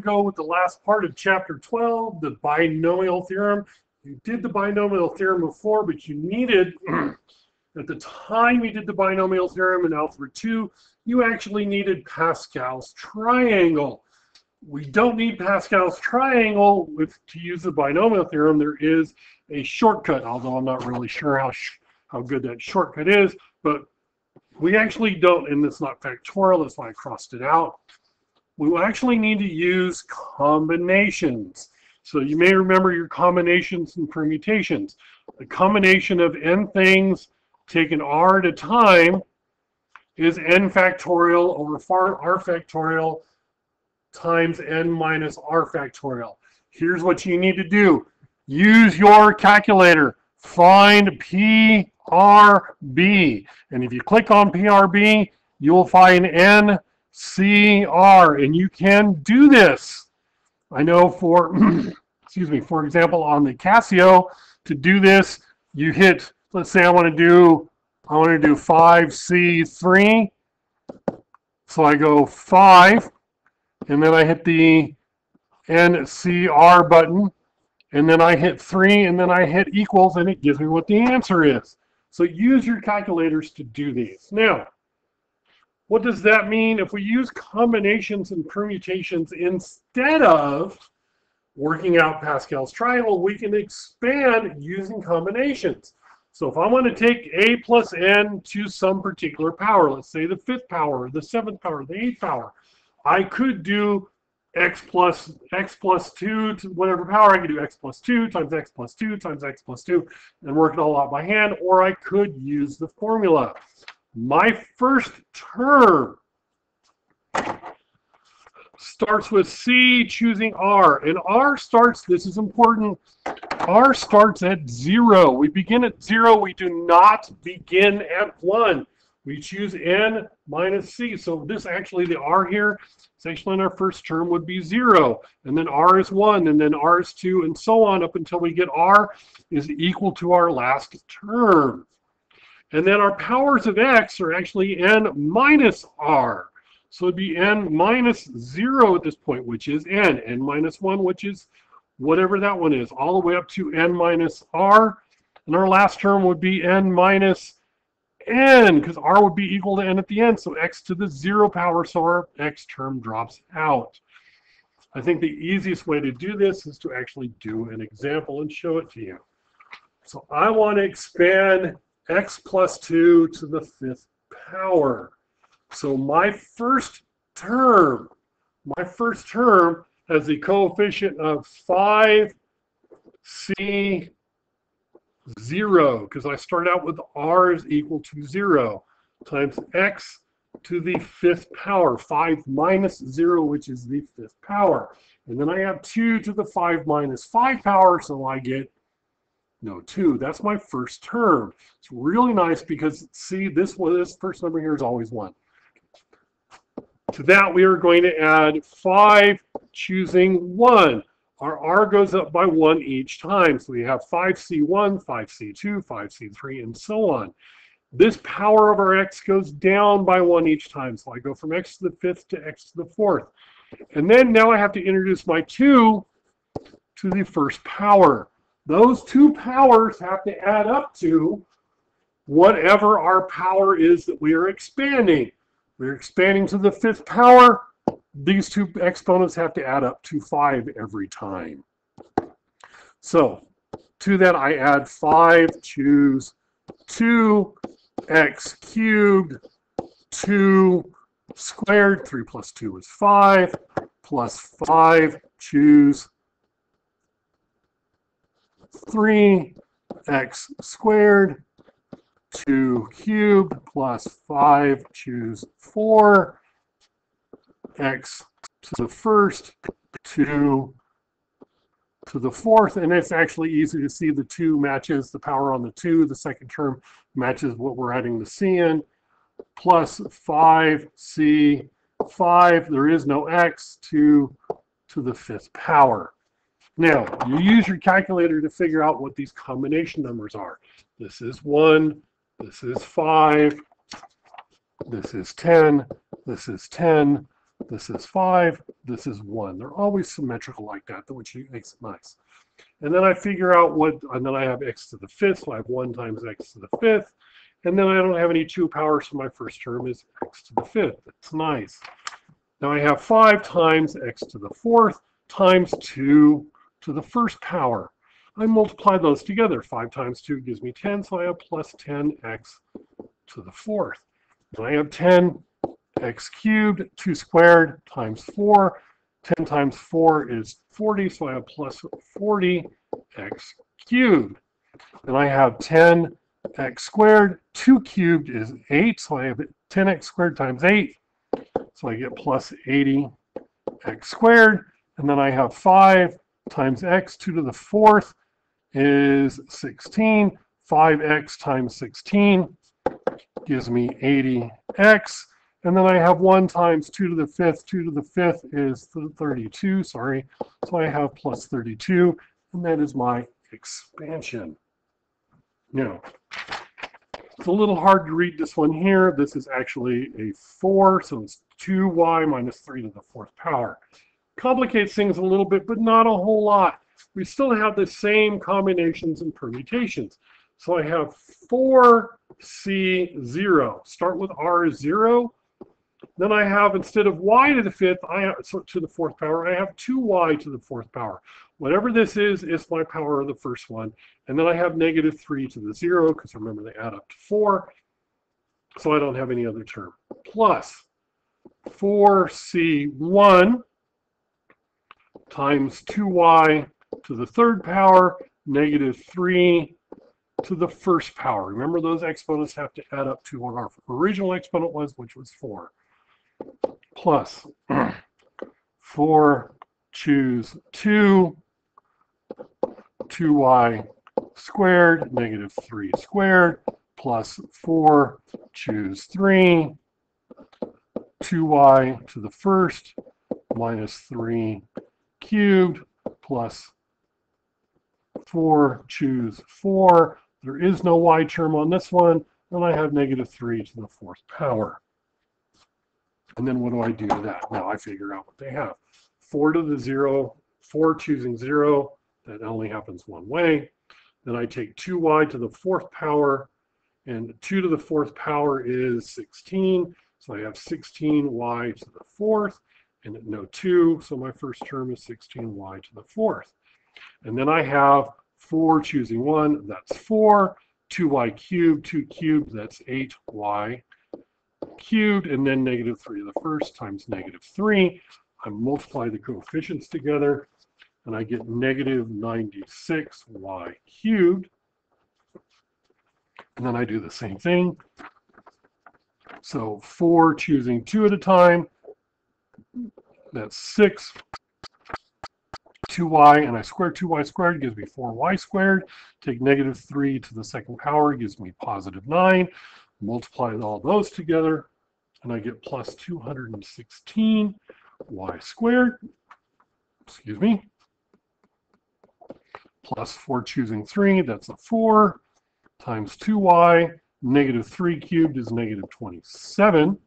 ago with the last part of chapter 12, the binomial theorem. You did the binomial theorem before, but you needed, at the time you did the binomial theorem in Algebra 2, you actually needed Pascal's triangle. We don't need Pascal's triangle to use the binomial theorem. There is a shortcut, although I'm not really sure how good that shortcut is, but we actually don't, and it's not factorial, that's why I crossed it out. We will actually need to use combinations. So you may remember your combinations and permutations. The combination of n things taken r at a time is n factorial over r factorial times n minus r factorial. Here's what you need to do. Use your calculator. Find PRB. And if you click on PRB, you will find NCR. And you can do this. I know for, excuse me, for example, on the Casio, to do this, you hit, let's say I want to do 5C3. So I go 5, and then I hit the NCR button, and then I hit 3, and then I hit equals, and it gives me what the answer is. So use your calculators to do these. Now, what does that mean? If we use combinations and permutations instead of working out Pascal's triangle, we can expand using combinations. So if I want to take a plus n to some particular power, let's say the 5th power, the 7th power, the 8th power, I could do x plus 2 to whatever power. I could do x plus 2 times x plus 2 times x plus 2 and work it all out by hand, or I could use the formula. My first term starts with C choosing R, and R starts, this is important, R starts at 0. We begin at 0. We do not begin at 1. We choose n minus c. So this actually, the r here, it's actually in our first term would be 0. And then r is 1, and then r is 2, and so on up until we get r is equal to our last term. And then our powers of x are actually n minus r. So it'd be n minus 0 at this point, which is n minus 1, which is whatever that one is, all the way up to n minus r. And our last term would be n minus n, because r would be equal to n at the end, so x to the 0 power, so our x term drops out. I think the easiest way to do this is to actually do an example and show it to you. So I want to expand x plus 2 to the 5th power. So my first term has the coefficient of 5c0, because I start out with r is equal to 0, times x to the 5th power, 5 minus 0, which is the 5th power. And then I have 2 to the 5 minus 5 power, so I get 2. That's my first term. It's really nice because, see, this first number here is always 1. To that, we are going to add 5, choosing 1. Our r goes up by 1 each time. So we have 5c1, 5c2, 5c3, and so on. This power of our x goes down by 1 each time. So I go from x to the 5th to x to the 4th. And then now I have to introduce my 2 to the 1st power. Those 2 powers have to add up to whatever our power is that we are expanding. We're expanding to the 5th power. These 2 exponents have to add up to 5 every time. So to that I add 5, choose 2x cubed, 2 squared, 3 plus 2 is 5, plus 5, choose 3x squared, 2 cubed, plus 5, choose 4, x to the 1st, 2 to the 4th, and it's actually easy to see the 2 matches the power on the 2. The second term matches what we're adding the c in, plus 5c5, there is no x, 2 to the 5th power. Now, you use your calculator to figure out what these combination numbers are. This is 1, this is 5, this is 10, this is 10, This is 5. This is 1. They're always symmetrical like that, which makes it nice. And then I figure out and then I have x to the 5th, so I have 1 times x to the 5th. And then I don't have any 2 powers, so my first term is x to the 5th. That's nice. Now I have 5 times x to the 4th times 2 to the 1st power. I multiply those together. 5 times 2 gives me 10, so I have plus 10x to the 4th. And I have 10x cubed, 2 squared times 4. 10 times 4 is 40, so I have plus 40x cubed. And I have 10x squared, 2 cubed is 8, so I have 10x squared times 8. So I get plus 80x squared. And then I have 5 times x, 2 to the 4th is 16. 5x times 16 gives me 80x. And then I have 1 times 2 to the 5th. 2 to the 5th is 32, sorry. So I have plus 32, and that is my expansion. Now, it's a little hard to read this one here. This is actually a 4, so it's 2y minus 3 to the 4th power. Complicates things a little bit, but not a whole lot. We still have the same combinations and permutations. So I have 4c0. Start with r0. Then I have, instead of y to the 5th, to the 4th power, I have 2y to the 4th power. Whatever this is my power of the first one. And then I have negative 3 to the 0, because remember they add up to 4. So I don't have any other term. Plus 4c1 times 2y to the 3rd power, negative 3 to the 1st power. Remember, those exponents have to add up to what our original exponent was, which was 4. Plus 4, choose 2, 2y squared, negative 3 squared, plus 4, choose 3, 2y to the 1st, minus 3 cubed, plus 4, choose 4. There is no y term on this one, and I have negative 3 to the 4th power. And then what do I do to that? Now I figure out what they have. 4 to the 0, 4 choosing 0, that only happens one way. Then I take 2y to the 4th power, and 2 to the 4th power is 16. So I have 16y to the 4th, and no 2, so my first term is 16y to the 4th. And then I have 4 choosing 1, that's 4. 2y cubed, 2 cubed, that's 8y cubed, and then negative 3 to the 1st times negative 3. I multiply the coefficients together, and I get negative 96y cubed. And then I do the same thing. So 4 choosing 2 at a time, that's 6. 2y, and I square 2y squared, gives me 4y squared. Take negative 3 to the 2nd power, gives me positive 9. Multiply all those together, and I get plus 216 y squared, excuse me, plus 4 choosing 3, that's a 4, times 2y, negative 3 cubed is negative 27,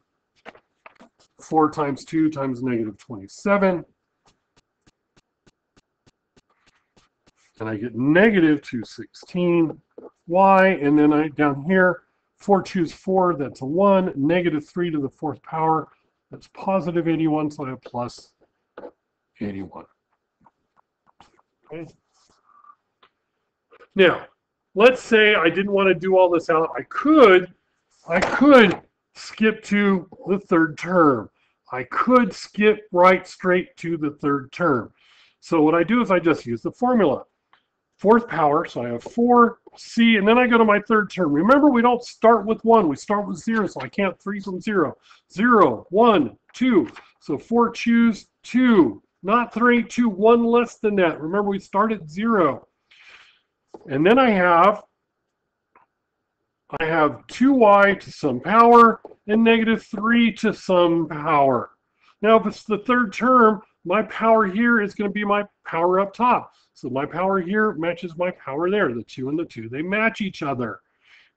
4 times 2 times negative 27, and I get negative 216y, and then down here, 4 choose 4, that's a 1, negative 3 to the 4th power, that's positive 81, so I have plus 81. Okay. Now, let's say I didn't want to do all this out. I could skip to the 3rd term. I could skip right straight to the 3rd term. So what I do is I just use the formula. 4th power, so I have 4c, and then I go to my 3rd term. Remember, we don't start with 1, we start with 0, so I can't 3 from 0. 0, 1, 2. So 4 choose 2, not 3, 2, 1 less than that. Remember, we start at 0. And then I have 2y to some power and negative 3 to some power. Now, if it's the 3rd term, my power here is going to be my power up top. So my power here matches my power there. The 2 and the 2, they match each other.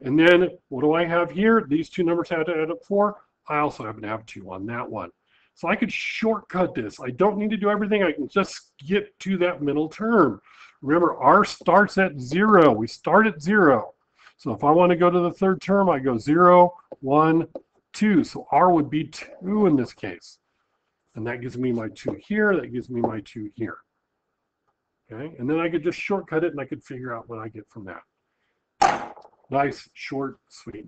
And then what do I have here? These two numbers have to add up 4. I also happen to have 2 on that one. So I could shortcut this. I don't need to do everything. I can just get to that middle term. Remember, R starts at 0. We start at 0. So if I want to go to the third term, I go 0, 1, 2. So R would be 2 in this case. And that gives me my 2 here. That gives me my 2 here. Okay, and then I could just shortcut it and I could figure out what I get from that. Nice, short, sweet.